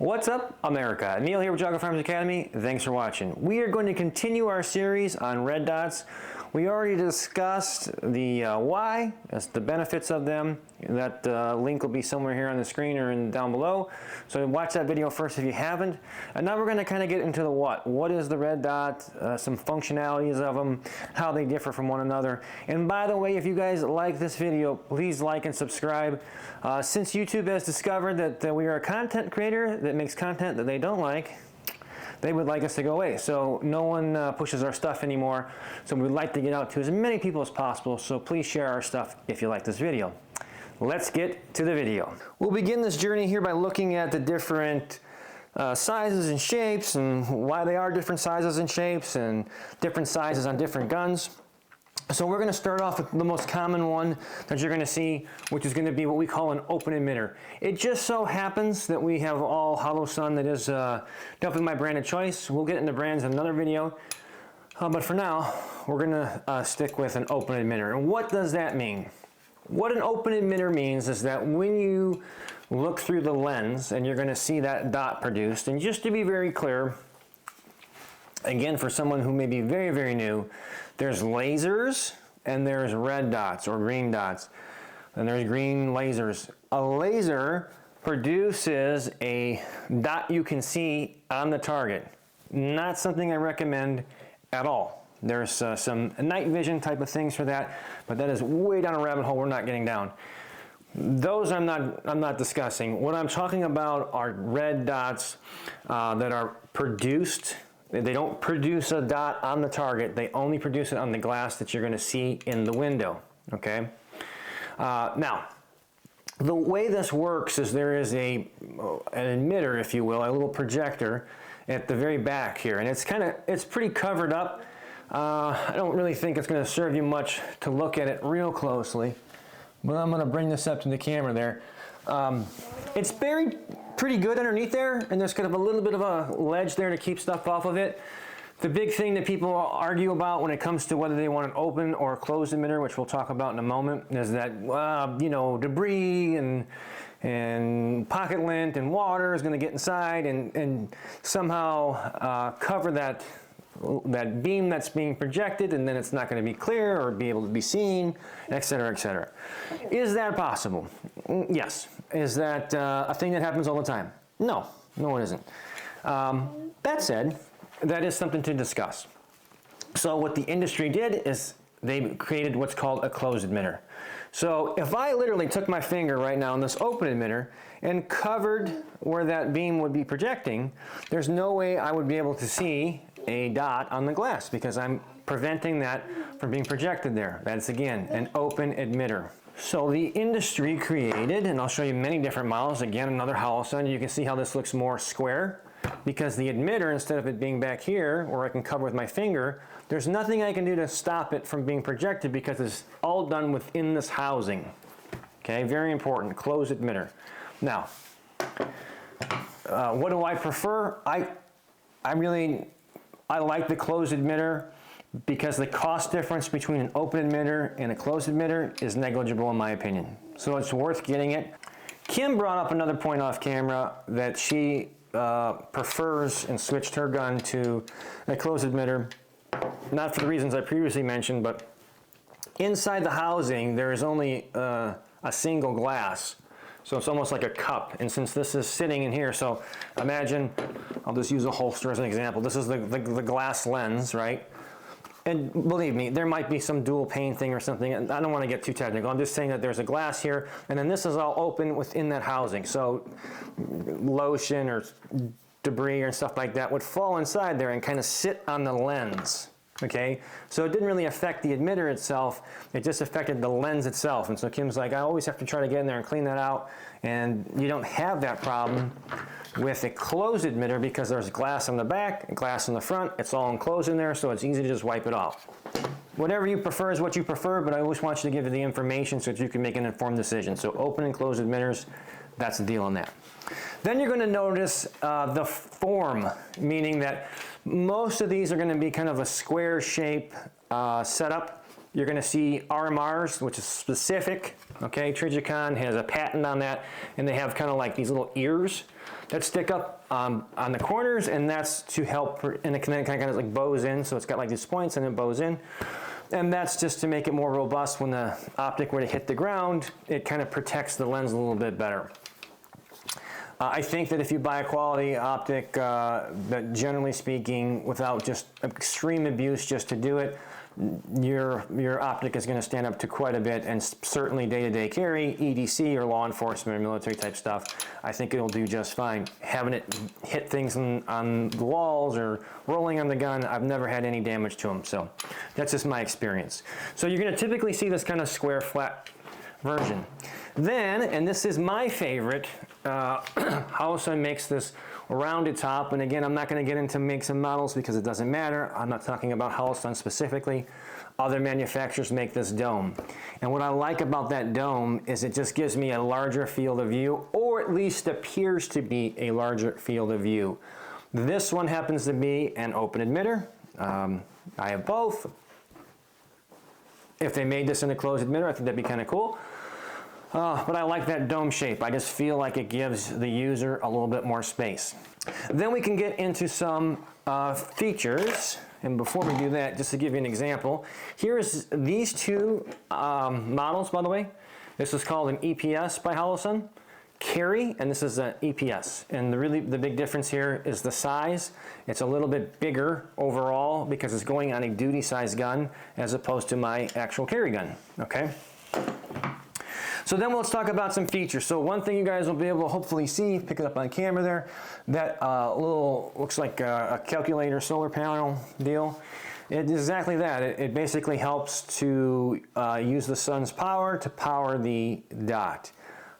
What's up, America? Neil here with Reticle Farms Academy. Thanks for watching. We are going to continue our series on red dots. We already discussed the why, that's the benefits of them. That link will be somewhere here on the screen or down below. So watch that video first if you haven't. And now we're going to kind of get into the what. What is the red dot? Some functionalities of them, how they differ from one another. And by the way, if you guys like this video, please like and subscribe. Since YouTube has discovered that we are a content creator that makes content that they don't like, they would like us to go away. So no one pushes our stuff anymore. So we'd like to get out to as many people as possible. So please share our stuff if you like this video. Let's get to the video. We'll begin this journey here by looking at the different sizes and shapes and why they are different sizes and shapes and different sizes on different guns. So we're going to start off with the most common one that you're going to see, which is going to be what we call an open emitter. It just so happens that we have all hollow sun that is definitely my brand of choice. We'll get into brands in another video. But for now, we're going to stick with an open emitter. And what does that mean? What an open emitter means is that when you look through the lens and you're going to see that dot produced, and just to be very clear, again, for someone who may be very, very new, there's lasers and there's red dots or green dots, and there's green lasers. A laser produces a dot you can see on the target. Not something I recommend at all. There's some night vision type of things for that, but that is way down a rabbit hole we're not getting down. Those I'm not discussing. What I'm talking about are red dots that are produced. They don't produce a dot on the target. They only produce it on the glass that you're going to see in the window. Okay. Now, the way this works is there is an emitter, if you will, a little projector at the very back here, and it's pretty covered up. I don't really think it's going to serve you much to look at it real closely, but I'm going to bring this up to the camera there. It's buried pretty good underneath there, and there's kind of a little bit of a ledge there to keep stuff off of it. The big thing that people argue about when it comes to whether they want an open or a closed emitter, which we'll talk about in a moment, is that you know, debris and pocket lint and water is going to get inside and somehow cover that beam that's being projected, and then it's not going to be clear or be able to be seen, etc., etc. Is that possible? Yes. Is that a thing that happens all the time? No, no it isn't. That said, that is something to discuss. So what the industry did is they created what's called a closed emitter. So if I literally took my finger right now on this open emitter and covered where that beam would be projecting, there's no way I would be able to see a dot on the glass because I'm preventing that from being projected there. That's, again, an open emitter. So the industry created, and I'll show you many different models, again, another hollow sun. You can see how this looks more square because the emitter, instead of it being back here where I can cover with my finger, there's nothing I can do to stop it from being projected because it's all done within this housing. Okay, very important, closed emitter. Now, what do I prefer? I like the closed emitter because the cost difference between an open emitter and a closed emitter is negligible in my opinion. So it's worth getting it. Kim brought up another point off camera that she prefers and switched her gun to a closed emitter, not for the reasons I previously mentioned, but inside the housing there is only a single glass. So it's almost like a cup, and since this is sitting in here, so imagine, I'll just use a holster as an example. This is the glass lens, right? And believe me, there might be some dual pane thing or something. I don't want to get too technical. I'm just saying that there's a glass here, and then this is all open within that housing. So lotion or debris or stuff like that would fall inside there and kind of sit on the lens. Okay, so it didn't really affect the emitter itself, it just affected the lens itself. And so Kim's like, I always have to try to get in there and clean that out, and you don't have that problem with a closed emitter because there's glass on the back and glass on the front. It's all enclosed in there, so it's easy to just wipe it off. Whatever you prefer is what you prefer, but I always want you to give you the information so that you can make an informed decision. So open and closed emitters, that's the deal on that. Then you're going to notice the form, meaning that most of these are going to be kind of a square shape setup. You're going to see RMRs, which is specific Okay, Trijicon has a patent on that, and they have kind of like these little ears that stick up on the corners, and that's to help, and it kind of like bows in, so it's got like these points and it bows in. And that's just to make it more robust when the optic were to hit the ground, it kind of protects the lens a little bit better. I think that if you buy a quality optic, that generally speaking, without just extreme abuse just to do it, your optic is going to stand up to quite a bit, and certainly day-to-day carry, EDC or law enforcement or military type stuff, I think it'll do just fine. Having it hit things on the walls or rolling on the gun, I've never had any damage to them, so that's just my experience. So you're going to typically see this kind of square flat version. Then, and this is my favorite, Holosun makes this rounded top, and again, I'm not going to get into makes and models because it doesn't matter. I'm not talking about Holosun specifically. Other manufacturers make this dome. And what I like about that dome is it just gives me a larger field of view, or at least appears to be a larger field of view. This one happens to be an open emitter. I have both. If they made this in a closed emitter, I think that'd be kind of cool. But I like that dome shape. I just feel like it gives the user a little bit more space. Then we can get into some features. And before we do that, just to give you an example, here's these two models, by the way. This is called an EPS by Holosun. Carry, and this is an EPS. And the big difference here is the size. It's a little bit bigger overall because it's going on a duty size gun as opposed to my actual carry gun, okay? So then let's talk about some features. So one thing you guys will be able to hopefully see, pick it up on camera there, that little, looks like a calculator solar panel deal. It is exactly that. It basically helps to use the sun's power to power the dot.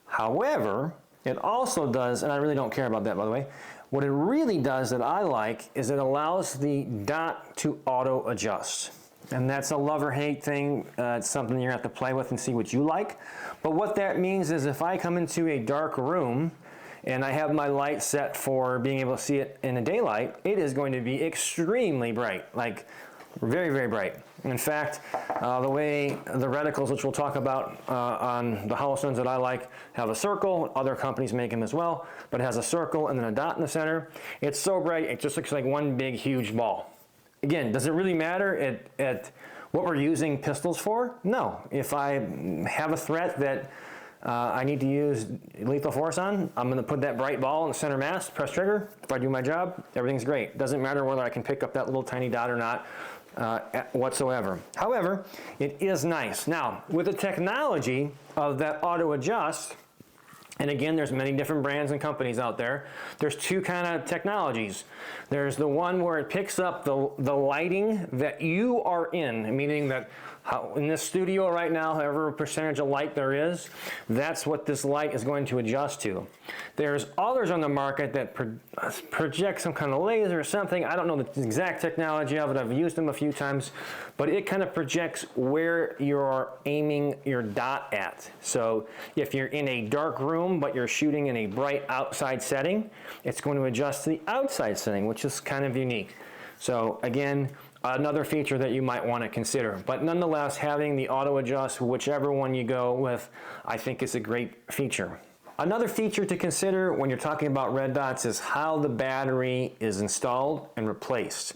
However, it also does, and I really don't care about that by the way, what it really does that I like is it allows the dot to auto adjust. And that's a love or hate thing. It's something you're going to have to play with and see what you like. But what that means is if I come into a dark room and I have my light set for being able to see it in the daylight, it is going to be extremely bright, like very, very bright. In fact, the way the reticles, which we'll talk about on the Holosuns that I like, have a circle. Other companies make them as well, but it has a circle and then a dot in the center. It's so bright, it just looks like one big, huge ball. Again, does it really matter at what we're using pistols for? No. If I have a threat that I need to use lethal force on, I'm going to put that bright ball in the center mass, press trigger. If I do my job, everything's great. Doesn't matter whether I can pick up that little tiny dot or not whatsoever. However, it is nice. Now, with the technology of that auto adjust, and again, there's many different brands and companies out there. There's two kind of technologies. There's the one where it picks up the lighting that you are in, meaning that in this studio right now, however percentage of light there is, that's what this light is going to adjust to. There's others on the market that project some kind of laser or something. I don't know the exact technology of it. I've used them a few times, but it kind of projects where you're aiming your dot at. So if you're in a dark room, but you're shooting in a bright outside setting, it's going to adjust to the outside setting, which is kind of unique. So again, another feature that you might want to consider. But nonetheless, having the auto adjust, whichever one you go with, I think is a great feature. Another feature to consider when you're talking about red dots is how the battery is installed and replaced.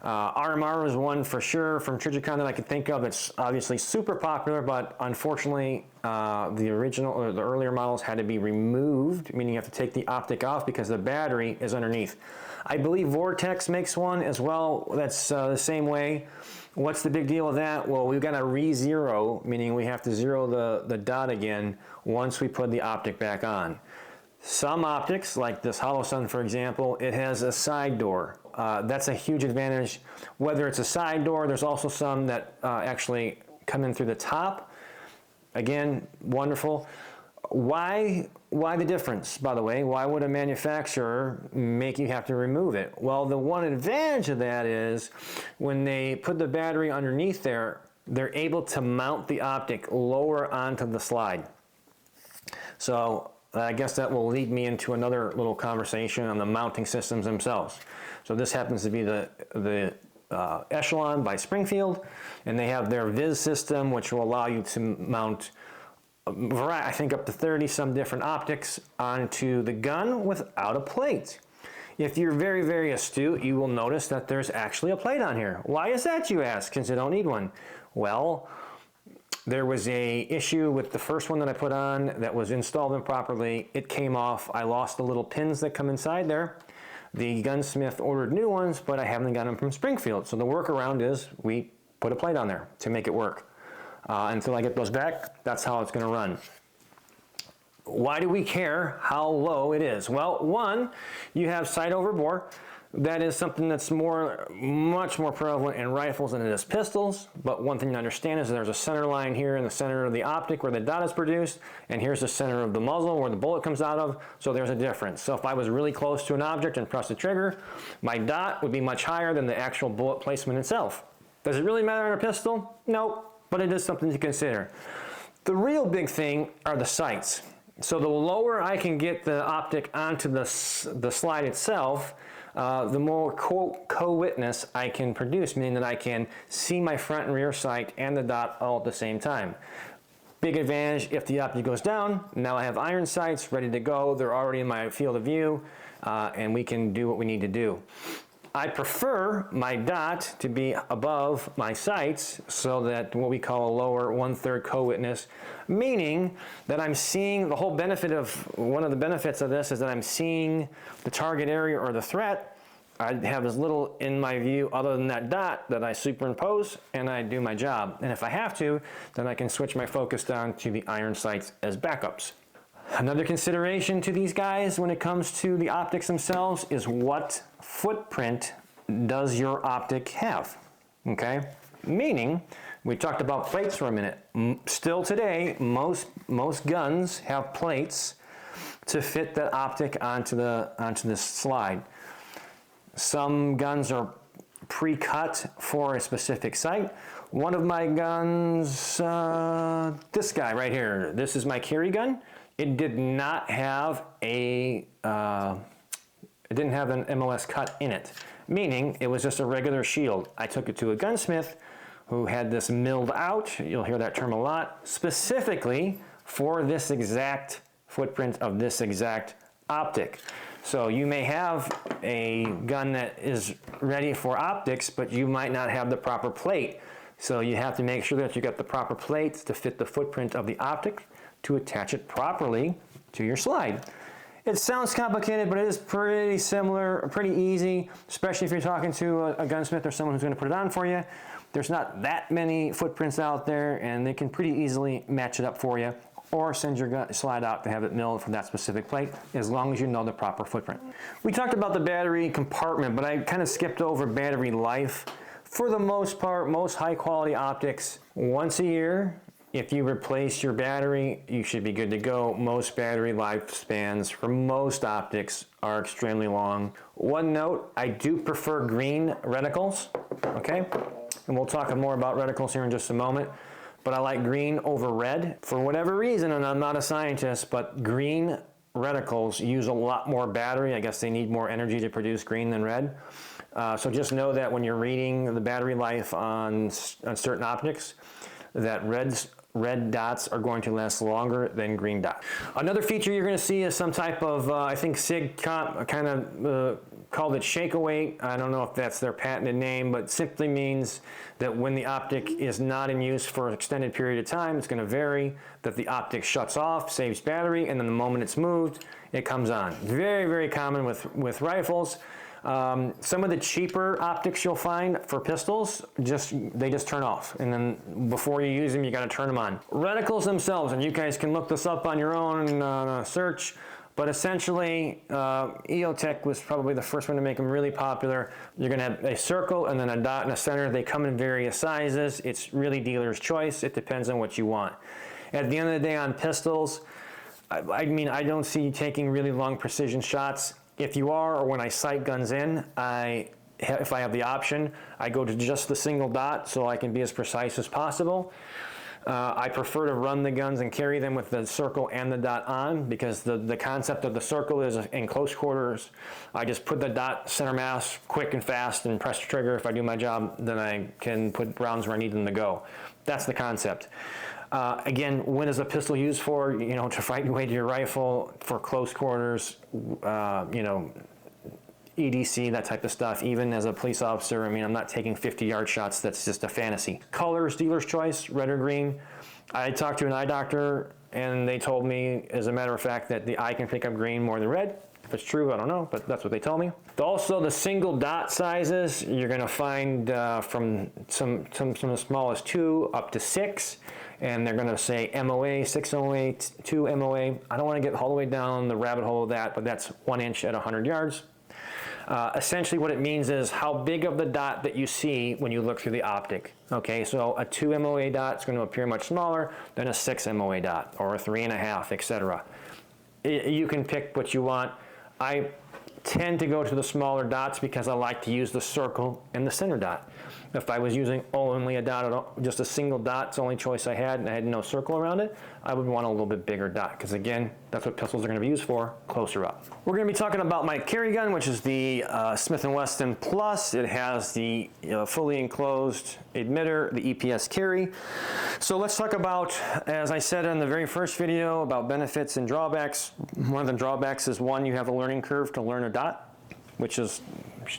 RMR is one for sure from Trijicon that I could think of. It's obviously super popular, but unfortunately the original or the earlier models had to be removed, meaning you have to take the optic off because the battery is underneath. I believe Vortex makes one as well that's the same way. What's the big deal with that? Well, we've got to re-zero, meaning we have to zero the dot again once we put the optic back on. Some optics, like this Holosun for example, it has a side door. That's a huge advantage. Whether it's a side door, there's also some that actually come in through the top. Again, wonderful. Why the difference, by the way? Why would a manufacturer make you have to remove it? Well, the one advantage of that is when they put the battery underneath there, they're able to mount the optic lower onto the slide. So I guess that will lead me into another little conversation on the mounting systems themselves. So this happens to be the Echelon by Springfield, and they have their Viz system, which will allow you to mount I think up to 30 some different optics onto the gun without a plate. If you're very, very astute, you will notice that there's actually a plate on here. Why is that, you ask, since you don't need one? Well, there was a issue with the first one that I put on that was installed improperly. It came off. I lost the little pins that come inside there. The gunsmith ordered new ones, but I haven't gotten them from Springfield. So the workaround is we put a plate on there to make it work. Until I get those back, that's how it's gonna run. Why do we care how low it is? Well, one, you have sight over bore. That is something that's much more prevalent in rifles than it is pistols. But one thing to understand is there's a center line here in the center of the optic where the dot is produced, and here's the center of the muzzle where the bullet comes out of, so there's a difference. So if I was really close to an object and pressed the trigger, my dot would be much higher than the actual bullet placement itself. Does it really matter in a pistol? No, but it is something to consider. The real big thing are the sights. So the lower I can get the optic onto the slide itself, the more co-witness I can produce, meaning that I can see my front and rear sight and the dot all at the same time. Big advantage if the optic goes down. Now I have iron sights ready to go. They're already in my field of view, and we can do what we need to do. I prefer my dot to be above my sights so that what we call a lower 1/3 co-witness, meaning that I'm seeing the whole benefit of, one of the benefits of this is that I'm seeing the target area or the threat. I have as little in my view other than that dot that I superimpose and I do my job. And if I have to, then I can switch my focus down to the iron sights as backups. Another consideration to these guys when it comes to the optics themselves is what footprint does your optic have, okay? Meaning, we talked about plates for a minute. Still today, most guns have plates to fit the optic onto the slide. Some guns are pre-cut for a specific sight. One of my guns, this guy right here, this is my carry gun. It did not have it didn't have an MOS cut in it, meaning it was just a regular shield. I took it to a gunsmith who had this milled out, you'll hear that term a lot, specifically for this exact footprint of this exact optic. So you may have a gun that is ready for optics, but you might not have the proper plate. So you have to make sure that you got the proper plates to fit the footprint of the optic to attach it properly to your slide. It sounds complicated, but it is pretty similar, pretty easy, especially if you're talking to a gunsmith or someone who's going to put it on for you. There's not that many footprints out there, and they can pretty easily match it up for you or send your slide out to have it milled for that specific plate, as long as you know the proper footprint. We talked about the battery compartment, but I kind of skipped over battery life. For the most part, most high quality optics, once a year, if you replace your battery, you should be good to go. Most battery lifespans for most optics are extremely long. One note, I do prefer green reticles, okay? And we'll talk more about reticles here in just a moment. But I like green over red. For whatever reason, and I'm not a scientist, but green reticles use a lot more battery. I guess they need more energy to produce green than red. So just know that when you're reading the battery life on certain optics, that red dots are going to last longer than green dots. Another feature you're going to see is some type of, I think SIG kind of called it shake await. I don't know if that's their patented name, but simply means that when the optic is not in use for an extended period of time, it's going to vary, that the optic shuts off, saves battery, and then the moment it's moved, it comes on. Very, very common with rifles. Some of the cheaper optics you'll find for pistols, they just turn off, and then before you use them, you got to turn them on. Reticles themselves, and you guys can look this up on your own search, but essentially, EOTech was probably the first one to make them really popular. You're going to have a circle and then a dot in the center. They come in various sizes. It's really dealer's choice. It depends on what you want. At the end of the day, on pistols, I mean, I don't see you taking really long precision shots. If you are, or when I sight guns in, if I have the option, I go to just the single dot so I can be as precise as possible. I prefer to run the guns and carry them with the circle and the dot on, because the concept of the circle is in close quarters. I just put the dot center mass quick and fast and press the trigger. If I do my job, then I can put rounds where I need them to go. That's the concept. Again, when is a pistol used for? You know, to fight your way to your rifle, for close quarters, you know, EDC, that type of stuff. Even as a police officer, I mean, I'm not taking 50-yard shots. That's just a fantasy. Colors, dealer's choice, red or green. I talked to an eye doctor, and they told me, as a matter of fact, that the eye can pick up green more than red. If it's true, I don't know, but that's what they told me. Also, the single dot sizes, you're gonna find from some as small as 2 up to 6, and they're gonna say MOA, 6 MOA, 2 MOA. I don't wanna get all the way down the rabbit hole of that, but that's 1 inch at 100 yards. Essentially what it means is how big of the dot that you see when you look through the optic. Okay, so a 2 MOA dot is going to appear much smaller than a 6 MOA dot, or a 3.5, etc. You can pick what you want. I tend to go to the smaller dots because I like to use the circle and the center dot. If I was using only a dot, just a single dot, it's the only choice I had, and I had no circle around it, I would want a little bit bigger dot, because again, that's what pistols are going to be used for, closer up. We're going to be talking about my carry gun, which is the Smith & Wesson Plus. It has the fully enclosed emitter, the EPS carry. So let's talk about, as I said in the very first video, about benefits and drawbacks. One of the drawbacks is, one, you have a learning curve to learn a dot, which is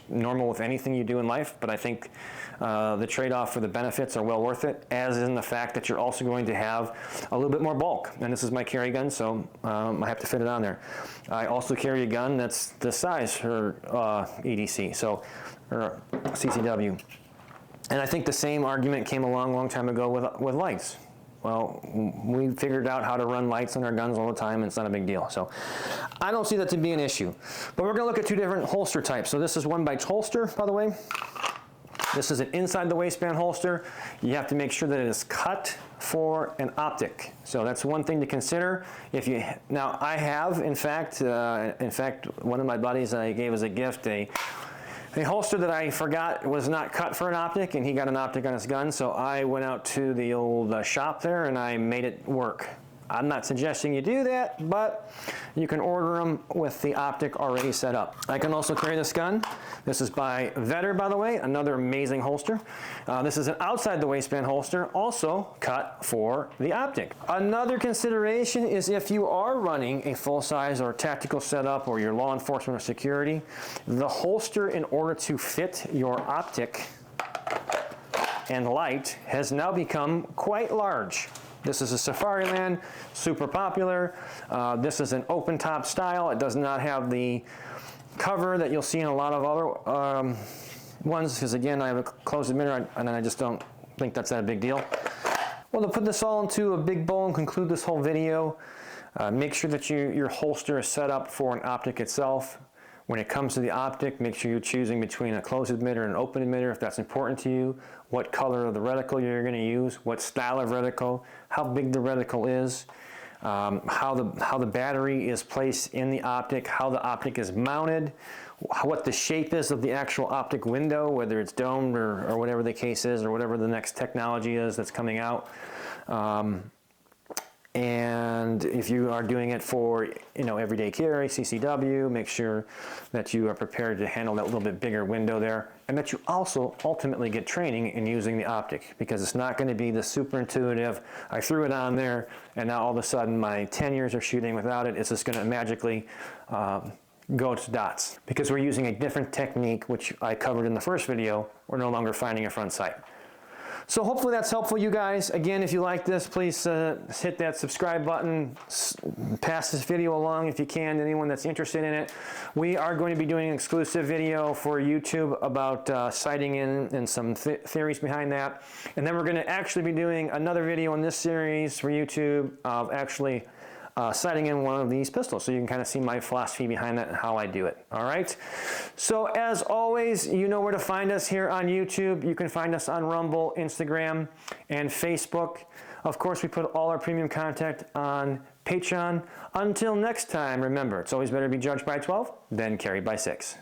normal with anything you do in life, but I think the trade-off for the benefits are well worth it, as in the fact that you're also going to have a little bit more bulk. And this is my carry gun, so I have to fit it on there. I also carry a gun that's the size for EDC, so, or CCW. And I think the same argument came along a long time ago with lights. Well, we figured out how to run lights on our guns all the time, and it's not a big deal. So I don't see that to be an issue. But we're going to look at 2 different holster types. So this is 1x holster, by the way. This is an inside the waistband holster. You have to make sure that it is cut for an optic. So that's one thing to consider. Now I have, in fact, one of my buddies I gave as a gift a holster that I forgot was not cut for an optic, and he got an optic on his gun, so I went out to the old shop there and I made it work. I'm not suggesting you do that, but you can order them with the optic already set up. I can also carry this gun. This is by Vetter, by the way, another amazing holster. This is an outside the waistband holster, also cut for the optic. Another consideration is if you are running a full-size or tactical setup, or your law enforcement or security, the holster, in order to fit your optic and light, has now become quite large. This is a Safariland, super popular. This is an open top style. It does not have the cover that you'll see in a lot of other ones, because again, I have a closed emitter, and I just don't think that's that big deal. Well, to put this all into a big bowl and conclude this whole video, make sure that your holster is set up for an optic itself. When it comes to the optic, make sure you're choosing between a closed emitter and an open emitter if that's important to you, what color of the reticle you're going to use, what style of reticle, how big the reticle is, how the battery is placed in the optic, how the optic is mounted, what the shape is of the actual optic window, whether it's domed or whatever the case is, or whatever the next technology is that's coming out. And if you are doing it for, everyday carry, CCW, make sure that you are prepared to handle that little bit bigger window there, and that you also ultimately get training in using the optic, because it's not going to be the super intuitive, I threw it on there and now all of a sudden my 10 years of shooting without it, it's just going to magically go to dots. Because we're using a different technique, which I covered in the first video. We're no longer finding a front sight. So hopefully that's helpful, you guys. Again, if you like this, please hit that subscribe button. Pass this video along if you can to anyone that's interested in it. We are going to be doing an exclusive video for YouTube about sighting in and some theories behind that. And then we're going to actually be doing another video in this series for YouTube of actually sighting in one of these pistols, so you can kind of see my philosophy behind that and how I do it. All right. So as always, you know where to find us here on YouTube. You can find us on Rumble, Instagram, and Facebook. Of course, we put all our premium content on Patreon. Until next time, remember, it's always better to be judged by 12 than carried by 6.